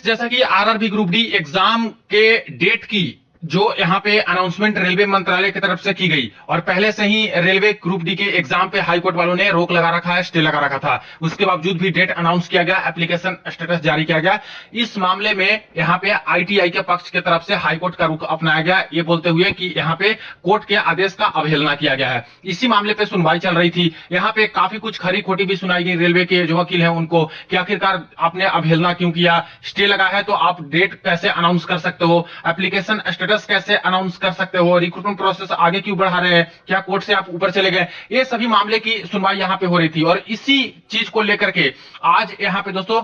जैसा कि RRB group D exam के डेट की जो यहाँ पे अनाउंसमेंट रेलवे मंत्रालय की तरफ से की गई और पहले से ही रेलवे ग्रुप डी के एग्जाम पे हाई कोर्ट वालों ने रोक लगा रखा है, स्टे लगा रखा था। उसके बावजूद भी डेट अनाउंस किया गया, एप्लीकेशन स्टेटस जारी किया गया। इस मामले में यहाँ पे आईटीआई के पक्ष की तरफ से हाई कोर्ट का रुख अपनाया गया, ये बोलते हुए कि यहाँ पे कोर्ट के आदेश का अवहेलना किया गया है। इसी मामले पे सुनवाई चल रही थी। यहाँ पे काफी कुछ खरी खोटी भी सुनाई गई रेलवे के जो वकील हैं उनको कि आखिरकार आपने अवहेलना क्यों किया, स्टे लगा है तो आप डेट कैसे अनाउंस कर सकते हो, एप्लीकेशन स्टेटस कैसे अनाउंस कर सकते हो, रिक्रूटमेंट प्रोसेस आगे क्यों बढ़ा रहे हैं, क्या कोर्ट से आप ऊपर चले गए। ये सभी मामले की सुनवाई यहाँ पे हो रही थी और इसी चीज को लेकर के आज यहाँ पे दोस्तों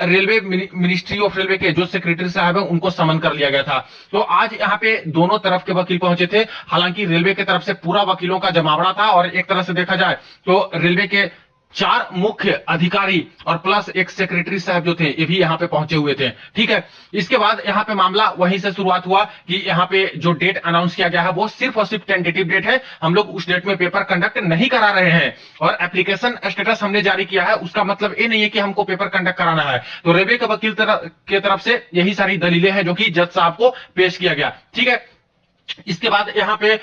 रेलवे मिनिस्ट्री ऑफ रेलवे के जो सेक्रेटरी साहब है उनको समन कर लिया गया था। तो आज यहाँ पे दोनों तरफ के वकील पहुंचे थे। हालांकि रेलवे की तरफ से पूरा वकीलों का जमावड़ा था और एक तरह से देखा जाए तो रेलवे के 4 मुख्य अधिकारी और प्लस एक सेक्रेटरी साहब जो थे ये भी यहाँ पे पहुंचे हुए थे। ठीक है, इसके बाद यहाँ पे मामला वहीं से शुरुआत हुआ कि यहाँ पे जो डेट अनाउंस किया गया है वो सिर्फ और सिर्फ टेंटेटिव डेट है। हम लोग उस डेट में पेपर कंडक्ट नहीं करा रहे हैं और एप्लीकेशन स्टेटस हमने जारी किया है, उसका मतलब ये नहीं है कि हमको पेपर कंडक्ट कराना है। तो रेलवे के वकील की तरफ से यही सारी दलीलें हैं जो कि जज साहब को पेश किया गया। ठीक है, इसके बाद यहाँ पे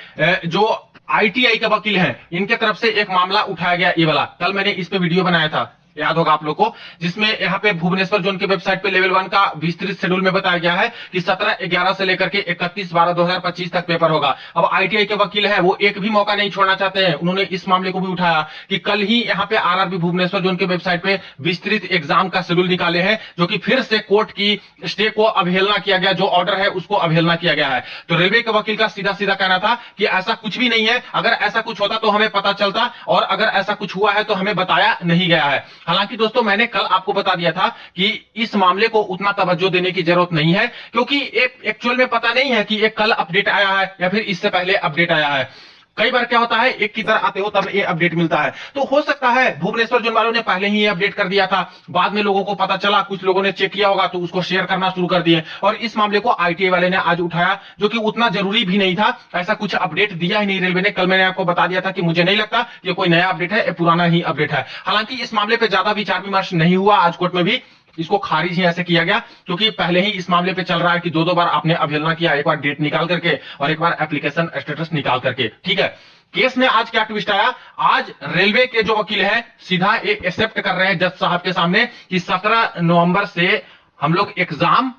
जो आईटीआई के वकील हैं इनके तरफ से एक मामला उठाया गया, ये वाला कल मैंने इस पे वीडियो बनाया था, याद होगा आप लोग को, जिसमें यहाँ पे भुवनेश्वर जोन के वेबसाइट पे लेवल 1 का विस्तृत शेड्यूल में बताया गया है कि 17/11 से लेकर के 31/12/2025 तक पेपर होगा। अब आईटीआई के वकील है वो एक भी मौका नहीं छोड़ना चाहते हैं। उन्होंने इस मामले को भी उठाया कि कल ही यहाँ पे आरआरबी भुवनेश्वर जोन के वेबसाइट पे विस्तृत एग्जाम का शेड्यूल निकाले हैं, जो कि फिर से कोर्ट की स्टे को अवहेलना किया गया, जो ऑर्डर है उसको अवहेलना किया गया है। तो रेलवे के वकील का सीधा सीधा कहना था कि ऐसा कुछ भी नहीं है, अगर ऐसा कुछ होता तो हमें पता चलता और अगर ऐसा कुछ हुआ है तो हमें बताया नहीं गया है। हालांकि दोस्तों मैंने कल आपको बता दिया था कि इस मामले को उतना तवज्जो देने की जरूरत नहीं है, क्योंकि एक्चुअल में पता नहीं है कि ये कल अपडेट आया है या फिर इससे पहले अपडेट आया है। कई बार क्या होता है एक की तरह आते हो तब ये अपडेट मिलता है। तो हो सकता है भुवनेश्वर जोन वालों ने पहले ही ये अपडेट कर दिया था, बाद में लोगों को पता चला, कुछ लोगों ने चेक किया होगा तो उसको शेयर करना शुरू कर दिए और इस मामले को आईटीआई वाले ने आज उठाया, जो कि उतना जरूरी भी नहीं था। ऐसा कुछ अपडेट दिया ही नहीं रेलवे ने। कल मैंने आपको बता दिया था कि मुझे नहीं लगता कि कोई नया अपडेट है, पुराना ही अपडेट है। हालांकि इस मामले पर ज्यादा विचार विमर्श नहीं हुआ, आज कोर्ट में भी इसको खारिज ही ऐसे किया गया क्योंकि पहले ही इस मामले पे चल रहा है कि दो बार आपने अवहेलना किया, एक बार डेट निकाल करके और एक बार एप्लीकेशन स्टेटस निकाल करके। ठीक है, केस में आज क्या ट्विस्ट आया, आज रेलवे के जो वकील हैं सीधा एक एक्सेप्ट कर रहे हैं जज साहब के सामने कि 17 नवंबर से हम लोग एग्जाम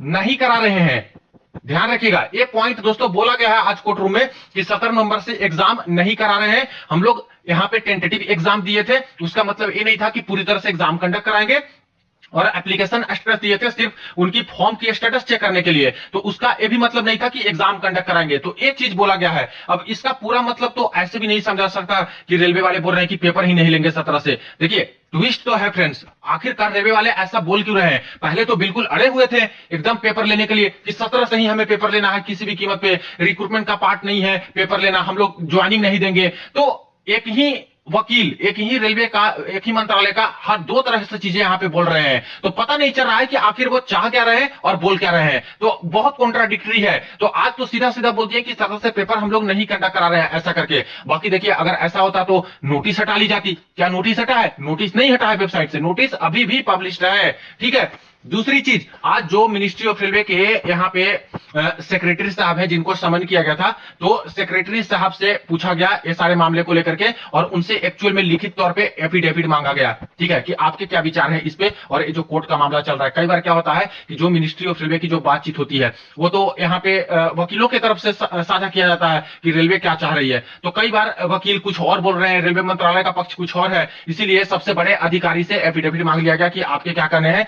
नहीं करा रहे हैं। ध्यान रखिएगा, ये पॉइंट दोस्तों बोला गया है आज कोर्ट रूम में कि 17 नवंबर से एग्जाम नहीं करा रहे हैं। हम लोग यहाँ पे टेंटेटिव एग्जाम दिए थे, उसका मतलब ये नहीं था कि पूरी तरह से एग्जाम कंडक्ट कराएंगे, और एप्लीकेशन स्टेटस दिए थे सिर्फ उनकी फॉर्म की स्टेटस चेक करने के लिए, तो उसका ये भी मतलब नहीं था कि एग्जाम कंडक्ट कराएंगे। तो एक चीज बोला गया है। अब इसका पूरा मतलब तो ऐसे भी नहीं समझा सकता कि रेलवे वाले बोल रहे हैं कि पेपर ही नहीं लेंगे 17 से। देखिए ट्विस्ट तो है फ्रेंड्स, आखिरकार रेलवे वाले ऐसा बोल क्यों रहे हैं। पहले तो बिल्कुल अड़े हुए थे एकदम पेपर लेने के लिए कि 17 से ही हमें पेपर लेना है, किसी भी कीमत पे, रिक्रूटमेंट का पार्ट नहीं है पेपर लेना, हम लोग ज्वाइनिंग नहीं देंगे। तो एक ही वकील, एक ही रेलवे का, एक ही मंत्रालय का हर दो तरह से चीजें यहां पे बोल रहे हैं। तो पता नहीं चल रहा है कि आखिर वो चाह क्या रहे हैं और बोल क्या रहे हैं। तो बहुत कॉन्ट्राडिक्टरी है। तो आज तो सीधा सीधा बोल दिया कि 17 से पेपर हम लोग नहीं कंडक्ट करा रहे हैं ऐसा करके। बाकी देखिए अगर ऐसा होता तो नोटिस हटा ली जाती। क्या नोटिस हटा है? नोटिस नहीं हटा है वेबसाइट से, नोटिस अभी भी पब्लिश्ड है। ठीक है, दूसरी चीज, आज जो मिनिस्ट्री ऑफ रेलवे के यहाँ पे सेक्रेटरी साहब हैं जिनको समन किया गया था, तो सेक्रेटरी साहब से पूछा गया ये सारे मामले को लेकर के और उनसे एक्चुअल में लिखित तौर पे एफिडेविट मांगा गया। ठीक है, कि आपके क्या विचार है इस पे और ये जो कोर्ट का मामला चल रहा है। कई बार क्या होता है कि जो मिनिस्ट्री ऑफ रेलवे की जो बातचीत होती है वो तो यहाँ पे वकीलों की तरफ से साझा किया जाता है कि रेलवे क्या चाह रही है। तो कई बार वकील कुछ और बोल रहे हैं, रेलवे मंत्रालय का पक्ष कुछ और है, इसीलिए सबसे बड़े अधिकारी से एफिडेविट मांग लिया गया कि आपके क्या कहने हैं।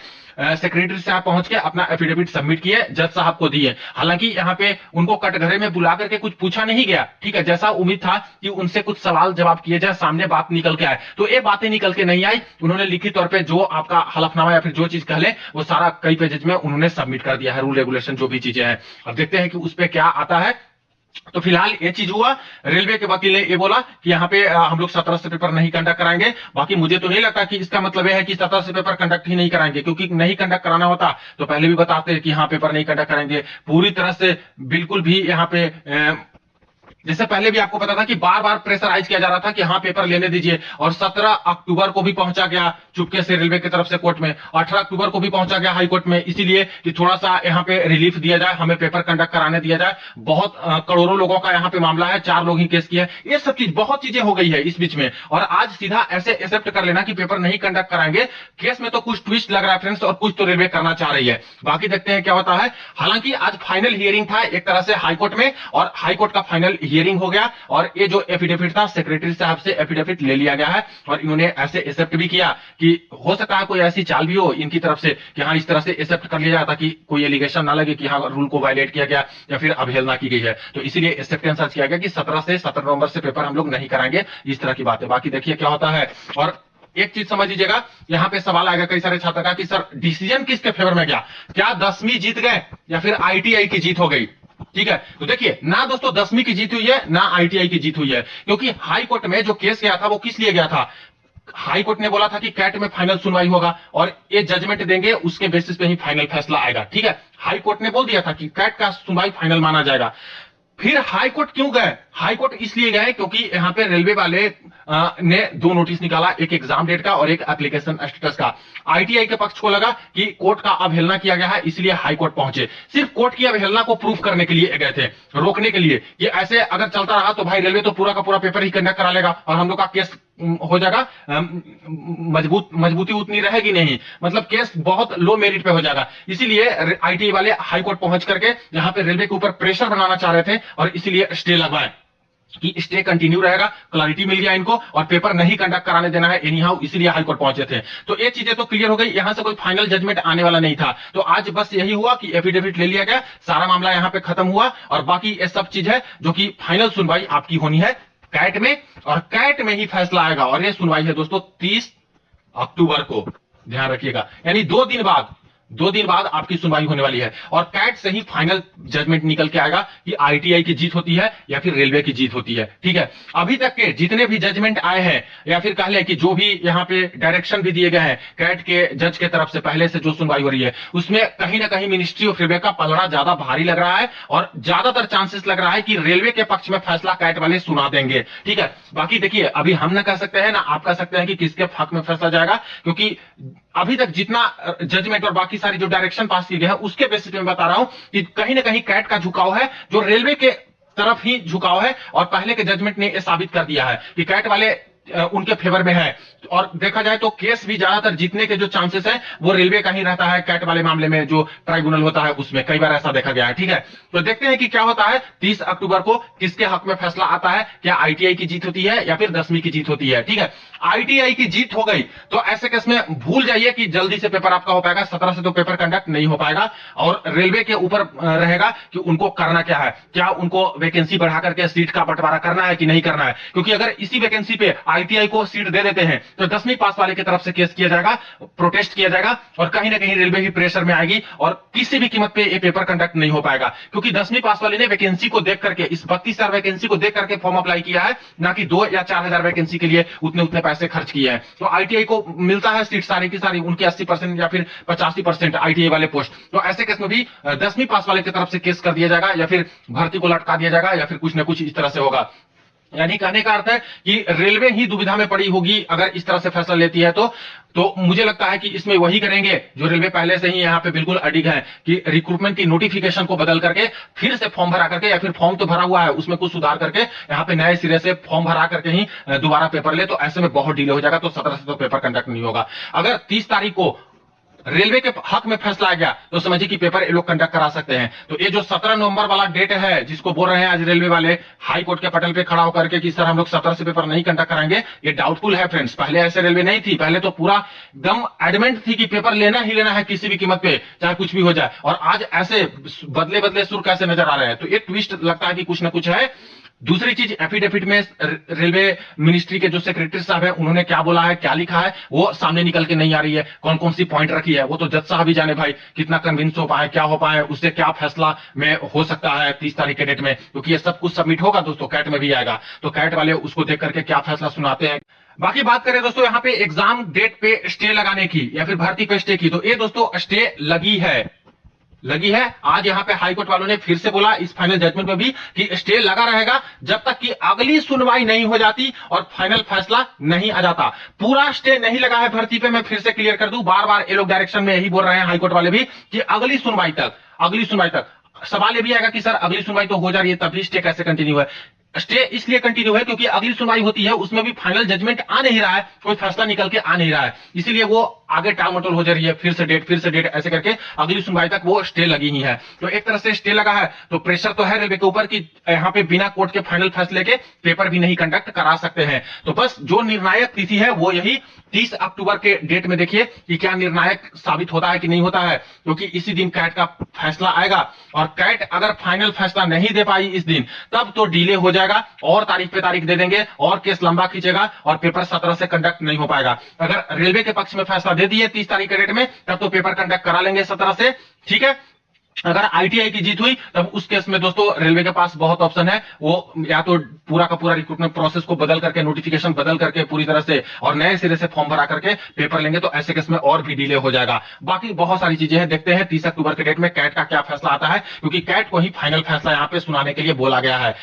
सेक्रेटरी साहब पहुंच के अपना एफिडेविट सबमिट किए, जज साहब को दिए। हालांकि यहाँ पे उनको कटघरे में बुला करके कुछ पूछा नहीं गया। ठीक है, जैसा उम्मीद था कि उनसे कुछ सवाल जवाब किए जाए, सामने बात निकल के आए, तो ये बातें निकल के नहीं आई। उन्होंने लिखित तौर पे जो आपका हलफनामा या फिर जो चीज कह ले वो सारा कई पेजेज में उन्होंने सबमिट कर दिया है, रूल रेगुलेशन जो भी चीजें हैं। अब देखते हैं कि उस पर क्या आता है। तो फिलहाल ये चीज हुआ, रेलवे के वकील ने ये बोला कि यहाँ पे हम लोग 17 से पेपर नहीं कंडक्ट कराएंगे। बाकी मुझे तो नहीं लगता कि इसका मतलब यह है कि 17 से पेपर कंडक्ट ही नहीं कराएंगे, क्योंकि नहीं कंडक्ट कराना होता तो पहले भी बताते कि हाँ पेपर नहीं कंडक्ट कराएंगे। पूरी तरह से बिल्कुल भी यहाँ पे जैसे पहले भी आपको पता था कि बार बार प्रेशराइज किया जा रहा था कि हाँ पेपर लेने दीजिए, और 17 अक्टूबर को भी पहुंचा गया चुपके से रेलवे की तरफ से कोर्ट में, 18 अक्टूबर को भी पहुंचा गया हाई कोर्ट में, इसीलिए कि थोड़ा सा यहाँ पे रिलीफ दिया जाए, हमें पेपर कंडक्ट कराने दिया जाए। बहुत करोड़ों लोगों का यहाँ पे मामला है, 4 लोग ही केस किए, ये सब चीज बहुत चीजें हो गई है इस बीच में, और आज सीधा ऐसे एक्सेप्ट कर लेना कि पेपर नहीं कंडक्ट कराएंगे। केस में तो कुछ ट्विस्ट लग रहा है फ्रेंड्स, और कुछ तो रेलवे करना चाह रही है, बाकी देखते हैं क्या होता है। हालांकि आज फाइनल हियरिंग था एक तरह से हाईकोर्ट में, और हाईकोर्ट का फाइनल हियरिंग हो गया, और ये जो एफिडेविट था सेक्रेटरी साहब से एफिडेविट ले लिया गया है, और इन्होंने ऐसे एक्सेप्ट भी किया कि हो सकता है कोई ऐसी चाल भी हो इनकी तरफ से कि हाँ इस तरह से एक्सेप्ट कर लिया जाए ताकि कोई एलिगेशन ना लगे कि हाँ रूल को वायलेट किया गया या फिर अवहेलना की गई है। तो इसीलिए एक्सेप्टेंस आज किया गया कि 17 नवंबर से पेपर हम लोग नहीं कराएंगे, इस तरह की बात है। बाकी देखिए क्या होता है। और एक चीज समझ लीजिएगा, यहाँ पे सवाल आएगा कई सारे छात्र का कि सर डिसीजन किसके फेवर में गया, क्या 10वीं जीत गए या फिर आईटीआई की जीत हो गई। ठीक है, तो देखिए ना दोस्तों 10वीं की जीत हुई है ना आईटीआई की जीत हुई है, क्योंकि हाई कोर्ट में जो केस गया था वो किस लिए गया था। हाई कोर्ट ने बोला था कि कैट में फाइनल सुनवाई होगा और ये जजमेंट देंगे, उसके बेसिस पे ही फाइनल फैसला आएगा। ठीक है, हाई कोर्ट ने बोल दिया था कि कैट का सुनवाई फाइनल माना जाएगा। फिर हाई कोर्ट क्यों गए, हाई कोर्ट इसलिए गए क्योंकि यहाँ पे रेलवे वाले ने 2 नोटिस निकाला, एक एग्जाम डेट का और एक एप्लीकेशन स्टेटस का। आईटीआई के पक्ष को लगा कि कोर्ट का अवहेलना किया गया है, इसलिए हाई कोर्ट पहुंचे। सिर्फ कोर्ट की अवहेलना को प्रूफ करने के लिए गए थे, रोकने के लिए कि ऐसे अगर चलता रहा तो भाई रेलवे तो पूरा का पूरा पेपर ही कंडक्ट करा लेगा और हम लोग का केस हो जाएगा, मजबूती उतनी रहेगी नहीं, मतलब केस बहुत लो मेरिट पे हो जाएगा। इसीलिए आईटीआई वाले हाई कोर्ट पहुंच करके यहाँ पे रेलवे के ऊपर प्रेशर बनाना चाह रहे थे, और इसीलिए स्टे लगवाए कि स्टे कंटिन्यू रहेगा, क्लैरिटी मिल गया इनको और पेपर नहीं कंडक्ट कराने देना है एनी हाउ, इसीलिए हाईकोर्ट पहुंचे थे। तो ये चीजें तो क्लियर हो गई, यहां से कोई फाइनल जजमेंट आने वाला नहीं था। तो आज बस यही हुआ कि एफिडेविट ले लिया गया, सारा मामला यहां पे खत्म हुआ, और बाकी ये सब चीज है जो कि फाइनल सुनवाई आपकी होनी है कैट में, और कैट में ही फैसला आएगा। और ये सुनवाई है दोस्तों 30 अक्टूबर को, ध्यान रखिएगा, यानी 2 दिन बाद आपकी सुनवाई होने वाली है, और कैट से ही फाइनल जजमेंट निकल के आएगा कि आईटीआई की जीत होती है या फिर रेलवे की जीत होती है। ठीक है, अभी तक के जितने भी जजमेंट आए हैं या फिर कह लें कि जो भी यहाँ पे डायरेक्शन भी दिए गए हैं कैट के जज के तरफ से, पहले से जो सुनवाई हो रही है उसमें कहीं ना कहीं मिनिस्ट्री ऑफ रेलवे का पलड़ा ज्यादा भारी लग रहा है, और ज्यादातर चांसेस लग रहा है कि रेलवे के पक्ष में फैसला कैट वाले सुना देंगे। ठीक है, बाकी देखिए अभी हम ना कह सकते हैं ना आप कह सकते हैं कि किसके हक में फैसला जाएगा, क्योंकि अभी तक जितना जजमेंट और बाकी सारी जो डायरेक्शन पास की गई है उसके बेसिस पे मैं बता रहा हूं कि कहीं ना कहीं कैट का झुकाव है, जो रेलवे के तरफ ही झुकाव है, और पहले के जजमेंट ने यह साबित कर दिया है कि कैट वाले उनके फेवर में है। और देखा जाए तो केस भी ज्यादातर जीतने के जो चांसेस है वो रेलवे का ही रहता है कैट वाले मामले में, जो ट्राइब्यूनल होता है उसमें कई बार ऐसा देखा गया है। ठीक है, तो देखते हैं कि क्या होता है 30 अक्टूबर को किसके हक में फैसला आता है, क्या आईटीआई की जीत होती है या फिर 10वीं की जीत होती है। ठीक है, आईटीआई की जीत हो गई तो ऐसे केस में भूल जाइए कि जल्दी से पेपर आपका हो पाएगा, 17 से तो पेपर कंडक्ट नहीं हो पाएगा, और रेलवे के ऊपर रहेगा कि उनको करना क्या है, क्या उनको वैकेंसी बढ़ा करके सीट का बंटवारा करना है कि नहीं करना है। क्योंकि अगर इसी वैकेंसी पे आईटीआई को सीट दे देते हैं तो 10वीं पास वाले की तरफ से केस किया जाएगा, प्रोटेस्ट किया जाएगा, और कहीं ना कहीं रेलवे भी प्रेशर में आएगी और किसी भी कीमत पे ये पेपर कंडक्ट नहीं हो पाएगा। क्योंकि 10वीं पास वाले ने वैकेंसी को देख करके, इस 32,000 वैकेंसी को देख करके फॉर्म अप्लाई किया है, ना कि 2 या 4,000 वैकेंसी के लिए उतने पैसे खर्च किए हैं। तो आईटीआई को मिलता है सीट सारी की सारी, उनकी 80% या फिर 85% आईटीआई वाले पोस्ट। तो ऐसे केस में भी 10वीं पास वाले की तरफ से केस कर दिया जाएगा, या फिर भर्ती को लटका दिया जाएगा, या फिर कुछ ना कुछ इस तरह से होगा। यानी कहने का अर्थ है कि रेलवे ही दुविधा में पड़ी होगी अगर इस तरह से फैसला लेती है तो मुझे लगता है कि इसमें वही करेंगे जो रेलवे पहले से ही यहाँ पे बिल्कुल अडिग है कि रिक्रूटमेंट की नोटिफिकेशन को बदल करके फिर से फॉर्म भरा करके, या फिर फॉर्म तो भरा हुआ है उसमें कुछ सुधार करके यहाँ पे नए सिरे से फॉर्म भरा करके ही दोबारा पेपर ले, तो ऐसे में बहुत डिले हो जाएगा। तो 17 से तो पेपर कंडक्ट नहीं होगा। अगर 30 तारीख को रेलवे के हक में फैसला आ गया तो समझिए कि पेपर ये लोग कंडक्ट करा सकते हैं। तो ये जो 17 नवंबर वाला डेट है जिसको बोल रहे हैं आज रेलवे वाले हाई कोर्ट के पटल पे खड़ा होकर के कि सर हम लोग 17 से पेपर नहीं कंडक्ट कराएंगे, ये डाउटफुल है फ्रेंड्स। पहले ऐसे रेलवे नहीं थी, पहले तो पूरा एकदम एडमेंट थी कि पेपर लेना ही लेना है किसी भी कीमत पे, चाहे कुछ भी हो जाए। और आज ऐसे बदले बदले सुर कैसे नजर आ रहे हैं, तो ये ट्विस्ट लगता है कि कुछ ना कुछ है। दूसरी चीज, एफिडेविट में रेलवे मिनिस्ट्री के जो सेक्रेटरी साहब है उन्होंने क्या बोला है, क्या लिखा है, वो सामने निकल के नहीं आ रही है। कौन कौन सी पॉइंट रखी है वो तो जज साहब ही जाने भाई, कितना कन्विंस हो पाए, क्या हो पाए, उससे क्या फैसला में हो सकता है 30 तारीख के डेट में, क्योंकि ये सब कुछ सबमिट होगा दोस्तों, कैट में भी आएगा। तो कैट वाले उसको देख करके क्या फैसला सुनाते हैं। बाकी बात करें दोस्तों यहाँ पे एग्जाम डेट पे स्टे लगाने की या फिर भर्ती पे स्टे की, तो ये दोस्तों स्टे लगी है। लगी है। आज यहाँ पे हाईकोर्ट वालों ने फिर से बोला इस फाइनल जजमेंट में भी कि स्टे लगा रहेगा जब तक कि अगली सुनवाई नहीं हो जाती और फाइनल फैसला नहीं आ जाता। पूरा स्टे नहीं लगा है भर्ती पे, मैं फिर से क्लियर कर दूं, बार बार ये लोग डायरेक्शन में यही बोल रहे हैं हाईकोर्ट वाले भी कि अगली सुनवाई तक। सवाल ये भी आएगा कि सर अगली सुनवाई तो हो जा रही है, तभी स्टे कैसे कंटिन्यू है? स्टे इसलिए कंटिन्यू है क्योंकि अगली सुनवाई होती है, उसमें भी फाइनल जजमेंट आ नहीं रहा है, कोई फैसला निकल के आ नहीं रहा है, इसीलिए वो आगे टाल मटोल हो जा रही है, फिर से डेट ऐसे करके अगली सुनवाई तक वो स्टे लगी ही है। तो एक तरह से स्टे लगा है तो प्रेशर तो है रेलवे के ऊपर कि यहाँ पे बिना कोर्ट के फाइनल फैसले के पेपर भी नहीं कंडक्ट करा सकते हैं। तो बस जो निर्णायक तिथि है वो यही 30 अक्टूबर के डेट में देखिए कि क्या निर्णायक साबित होता है कि नहीं होता है, क्योंकि इसी दिन कैट का फैसला आएगा और कैट अगर फाइनल फैसला नहीं दे पाई इस दिन तब तो डिले हो जाएगा और तारीख पे तारीख दे देंगे और केस लंबा खींचेगा और पेपर 17 से कंडक्ट नहीं हो पाएगा। अगर रेलवे के पक्ष में फैसला दे दिए 30 तारीख के डेट में तब तो पेपर कंडक्ट करा लेंगे 17 से, ठीक है। अगर आईटीआई की जीत हुई तब उस केस में दोस्तों रेलवे के पास बहुत ऑप्शन है, वो या तो पूरा का पूरा रिक्रूटमेंट प्रोसेस को बदल करके, नोटिफिकेशन बदल करके पूरी तरह से और नए सिरे से फॉर्म भरा करके पेपर लेंगे, तो ऐसे केस में और भी डिले हो जाएगा। बाकी बहुत सारी चीजें हैं, देखते हैं 30 अक्टूबर के डेट में कैट का क्या फैसला आता है, क्योंकि कैट को ही फाइनल फैसला यहाँ पे सुनाने के लिए बोला गया है।